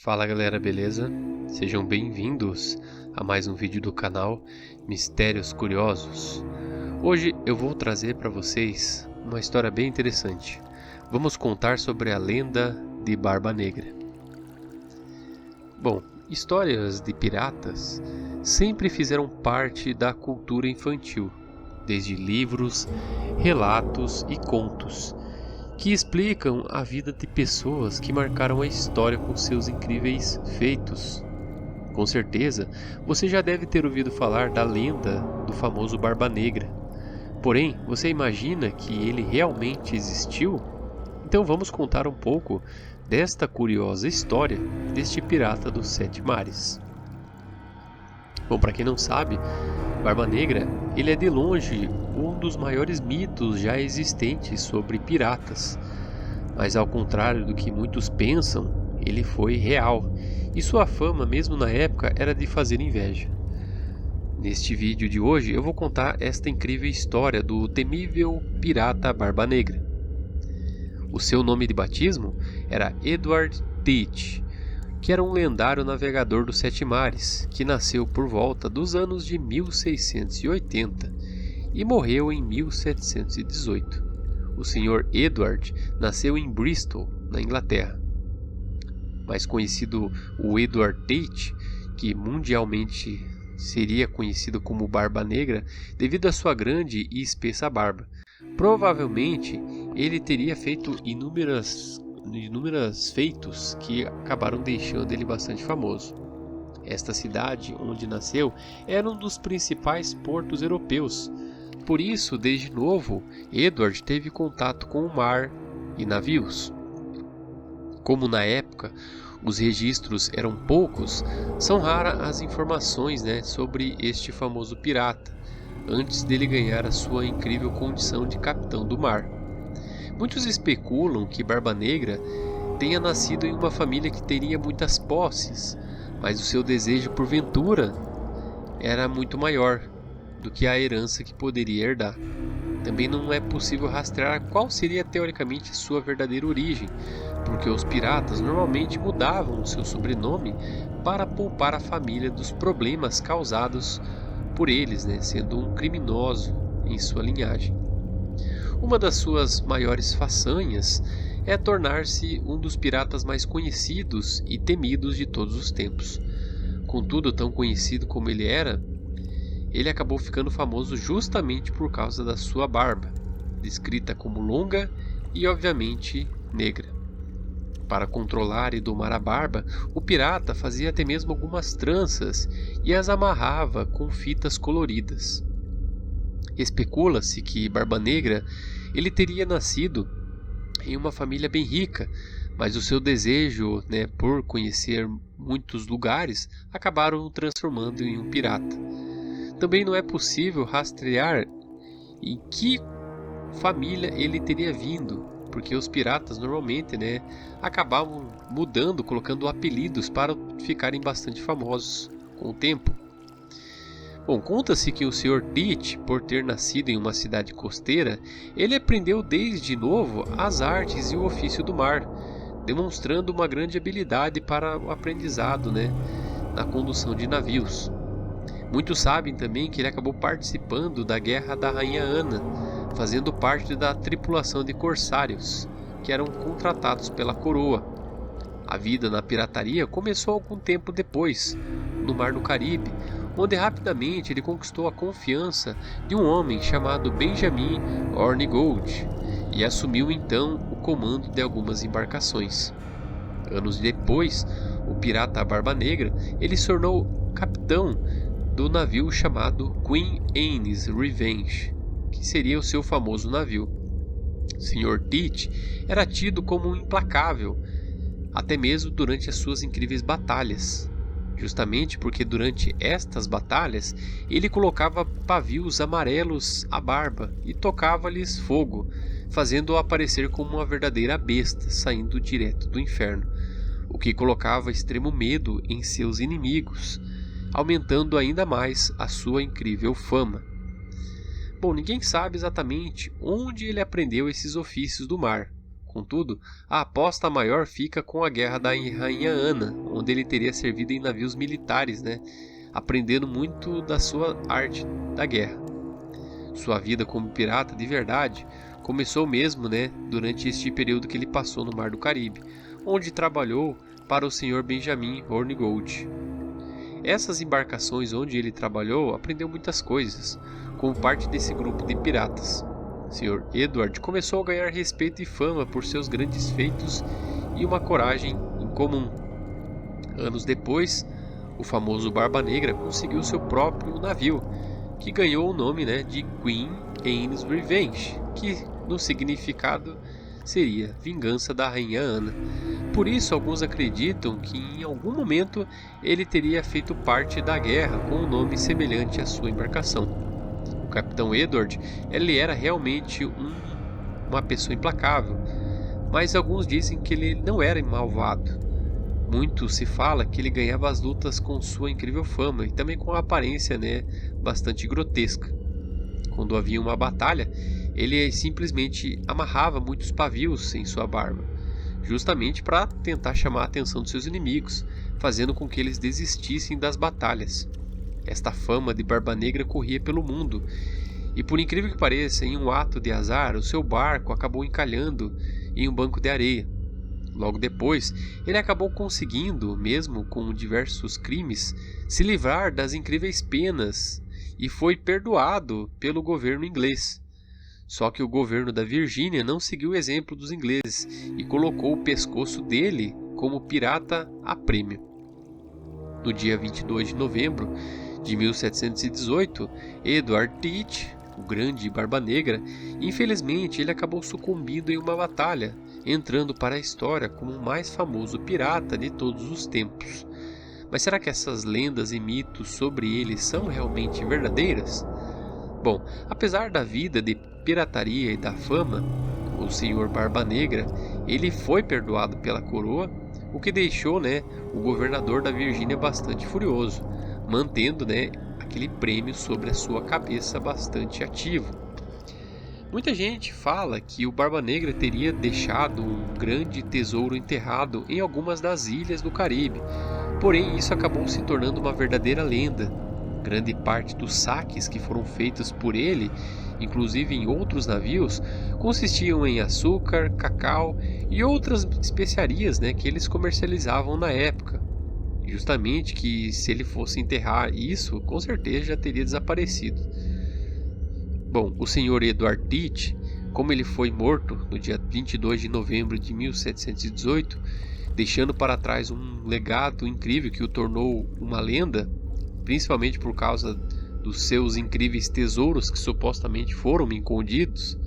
Fala galera, beleza? Sejam bem-vindos a mais um vídeo do canal Mistérios Curiosos. Hoje eu vou trazer para vocês uma história bem interessante. Vamos contar sobre a lenda de Barba Negra. Bom, histórias de piratas sempre fizeram parte da cultura infantil, desde livros, relatos e contos que explicam a vida de pessoas que marcaram a história com seus incríveis feitos. Com certeza, você já deve ter ouvido falar da lenda do famoso Barba Negra. Porém, você imagina que ele realmente existiu? Então vamos contar um pouco desta curiosa história deste pirata dos sete mares. Bom, para quem não sabe, Barba Negra, ele é de longe um dos maiores mitos já existentes sobre piratas. Mas ao contrário do que muitos pensam, ele foi real, e sua fama mesmo na época era de fazer inveja. Neste vídeo de hoje eu vou contar esta incrível história do temível pirata Barba Negra. O seu nome de batismo era Edward Teach, que era um lendário navegador dos sete mares, que nasceu por volta dos anos de 1680 e morreu em 1718. O Sr. Edward nasceu em Bristol, na Inglaterra. Mais conhecido o Edward Tate, que mundialmente seria conhecido como Barba Negra devido à sua grande e espessa barba. Provavelmente ele teria feito inúmeros feitos que acabaram deixando ele bastante famoso. Esta cidade onde nasceu era um dos principais portos europeus. Por isso, desde novo, Edward teve contato com o mar e navios. Como na época os registros eram poucos, são raras as informações sobre este famoso pirata, antes dele ganhar a sua incrível condição de capitão do mar. Muitos especulam que Barba Negra tenha nascido em uma família que teria muitas posses, mas o seu desejo por ventura era muito maior do que a herança que poderia herdar. Também não é possível rastrear qual seria teoricamente sua verdadeira origem, porque os piratas normalmente mudavam o seu sobrenome para poupar a família dos problemas causados por eles, sendo um criminoso em sua linhagem. Uma das suas maiores façanhas é tornar-se um dos piratas mais conhecidos e temidos de todos os tempos. Contudo, tão conhecido como ele era, ele acabou ficando famoso justamente por causa da sua barba, descrita como longa e obviamente negra. Para controlar e domar a barba, o pirata fazia até mesmo algumas tranças e as amarrava com fitas coloridas. Especula-se que Barba Negra ele teria nascido em uma família bem rica, mas o seu desejo por conhecer muitos lugares acabaram o transformando em um pirata. Também não é possível rastrear em que família ele teria vindo, porque os piratas normalmente acabavam mudando, colocando apelidos para ficarem bastante famosos com o tempo. Bom, conta-se que o Sr. Teach, por ter nascido em uma cidade costeira, ele aprendeu desde novo as artes e o ofício do mar, demonstrando uma grande habilidade para o aprendizado na condução de navios. Muitos sabem também que ele acabou participando da Guerra da Rainha Ana, fazendo parte da tripulação de corsários, que eram contratados pela coroa. A vida na pirataria começou algum tempo depois, no Mar do Caribe, onde rapidamente ele conquistou a confiança de um homem chamado Benjamin Hornigold e assumiu então o comando de algumas embarcações. Anos depois, o pirata Barba Negra ele se tornou capitão do navio chamado Queen Anne's Revenge, que seria o seu famoso navio. Sr. Teach era tido como um implacável, até mesmo durante as suas incríveis batalhas, justamente porque durante estas batalhas ele colocava pavios amarelos à barba e tocava-lhes fogo, fazendo-o aparecer como uma verdadeira besta saindo direto do inferno, o que colocava extremo medo em seus inimigos, aumentando ainda mais a sua incrível fama. Bom, ninguém sabe exatamente onde ele aprendeu esses ofícios do mar. Contudo, a aposta maior fica com a Guerra da Rainha Ana, onde ele teria servido em navios militares, né, aprendendo muito da sua arte da guerra. Sua vida como pirata de verdade começou mesmo, né, durante este período que ele passou no Mar do Caribe, onde trabalhou para o Sr. Benjamin Hornigold. Essas embarcações onde ele trabalhou aprendeu muitas coisas, como parte desse grupo de piratas. O Sr. Edward começou a ganhar respeito e fama por seus grandes feitos e uma coragem incomum. Anos depois, o famoso Barba Negra conseguiu seu próprio navio, que ganhou o nome, né, de Queen Anne's Revenge, que no significado seria Vingança da Rainha Ana. Por isso, alguns acreditam que em algum momento ele teria feito parte da guerra com um nome semelhante à sua embarcação. O Capitão Edward, ele era realmente uma pessoa implacável, mas alguns dizem que ele não era malvado. Muito se fala que ele ganhava as lutas com sua incrível fama e também com a aparência, né, bastante grotesca. Quando havia uma batalha, ele simplesmente amarrava muitos pavios em sua barba, justamente para tentar chamar a atenção dos seus inimigos, fazendo com que eles desistissem das batalhas. Esta fama de Barba Negra corria pelo mundo, e por incrível que pareça, em um ato de azar, o seu barco acabou encalhando em um banco de areia. Logo depois, ele acabou conseguindo, mesmo com diversos crimes, se livrar das incríveis penas e foi perdoado pelo governo inglês. Só que o governo da Virgínia não seguiu o exemplo dos ingleses e colocou o pescoço dele como pirata a prêmio. No dia 22 de novembro de 1718, Edward Teach, o grande Barba Negra, infelizmente ele acabou sucumbindo em uma batalha, entrando para a história como o mais famoso pirata de todos os tempos. Mas será que essas lendas e mitos sobre ele são realmente verdadeiras? Bom, apesar da vida de pirataria e da fama, o Sr. Barba Negra, ele foi perdoado pela coroa, o que deixou, né, o governador da Virgínia bastante furioso, mantendo, né, aquele prêmio sobre a sua cabeça bastante ativo. Muita gente fala que o Barba Negra teria deixado um grande tesouro enterrado em algumas das ilhas do Caribe, porém isso acabou se tornando uma verdadeira lenda. Grande parte dos saques que foram feitos por ele, inclusive em outros navios, consistiam em açúcar, cacau e outras especiarias, né, que eles comercializavam na época. Justamente que se ele fosse enterrar isso, com certeza já teria desaparecido. Bom, o Sr. Edward Teach, como ele foi morto no dia 22 de novembro de 1718, deixando para trás um legado incrível que o tornou uma lenda, principalmente por causa dos seus incríveis tesouros que supostamente foram escondidos,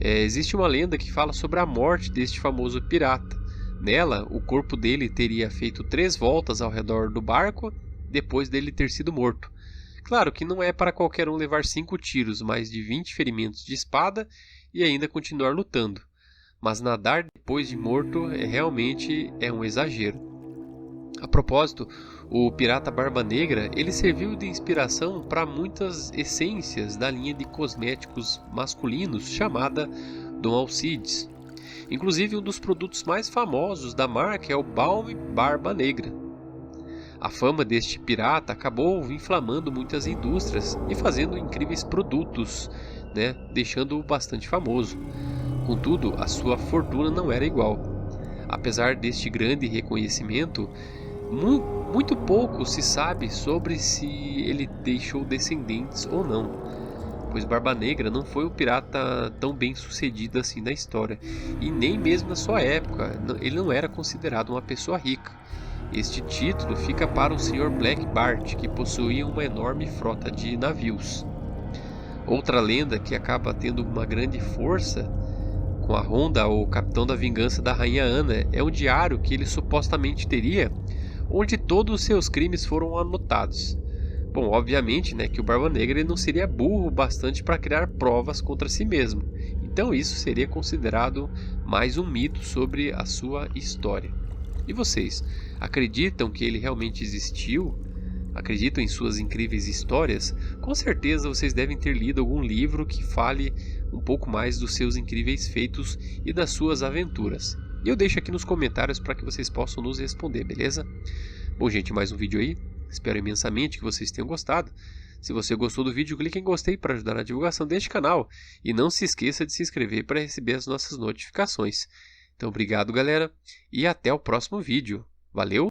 existe uma lenda que fala sobre a morte deste famoso pirata. Nela, o corpo dele teria feito 3 voltas ao redor do barco depois dele ter sido morto. Claro que não é para qualquer um levar 5 tiros, mais de 20 ferimentos de espada e ainda continuar lutando. Mas nadar depois de morto realmente é um exagero. A propósito, o pirata Barba Negra ele serviu de inspiração para muitas essências da linha de cosméticos masculinos chamada Dom Alcides. Inclusive, um dos produtos mais famosos da marca é o Balm Barba Negra. A fama deste pirata acabou inflamando muitas indústrias e fazendo incríveis produtos, né, deixando-o bastante famoso. Contudo, a sua fortuna não era igual. Apesar deste grande reconhecimento, muito pouco se sabe sobre se ele deixou descendentes ou não, pois Barba Negra não foi um pirata tão bem sucedido assim na história, e nem mesmo na sua época ele não era considerado uma pessoa rica. Este título fica para o Sr. Black Bart, que possuía uma enorme frota de navios. Outra lenda que acaba tendo uma grande força com a Honda, o capitão da vingança da Rainha Ana, é um diário que ele supostamente teria, onde todos os seus crimes foram anotados. Bom, obviamente, né, que o Barba Negra ele não seria burro bastante para criar provas contra si mesmo. Então isso seria considerado mais um mito sobre a sua história. E vocês, acreditam que ele realmente existiu? Acreditam em suas incríveis histórias? Com certeza vocês devem ter lido algum livro que fale um pouco mais dos seus incríveis feitos e das suas aventuras. E eu deixo aqui nos comentários para que vocês possam nos responder, beleza? Bom, gente, mais um vídeo aí. Espero imensamente que vocês tenham gostado. Se você gostou do vídeo, clique em gostei para ajudar na divulgação deste canal. E não se esqueça de se inscrever para receber as nossas notificações. Então, obrigado, galera, e até o próximo vídeo. Valeu!